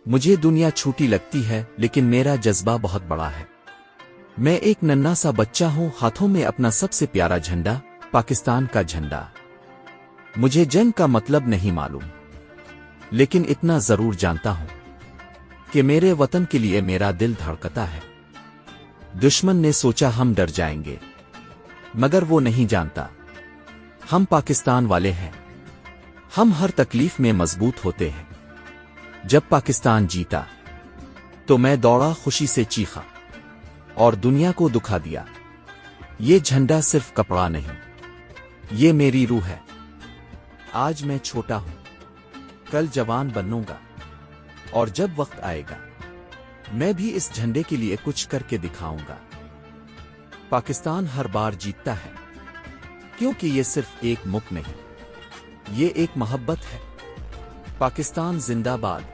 مجھے دنیا چھوٹی لگتی ہے لیکن میرا جذبہ بہت بڑا ہے۔ میں ایک ننھا سا بچہ ہوں، ہاتھوں میں اپنا سب سے پیارا جھنڈا، پاکستان کا جھنڈا۔ مجھے جنگ کا مطلب نہیں معلوم، لیکن اتنا ضرور جانتا ہوں کہ میرے وطن کے لیے میرا دل دھڑکتا ہے۔ دشمن نے سوچا ہم ڈر جائیں گے، مگر وہ نہیں جانتا ہم پاکستان والے ہیں۔ ہم ہر تکلیف میں مضبوط ہوتے ہیں۔ جب پاکستان جیتا تو میں دوڑا، خوشی سے چیخا اور دنیا کو دکھا دیا۔ یہ جھنڈا صرف کپڑا نہیں، یہ میری روح ہے۔ آج میں چھوٹا ہوں، کل جوان بنوں گا، اور جب وقت آئے گا میں بھی اس جھنڈے کے لیے کچھ کر کے دکھاؤں گا۔ پاکستان ہر بار جیتتا ہے کیونکہ یہ صرف ایک ملک نہیں، یہ ایک محبت ہے۔ پاکستان زندہ باد۔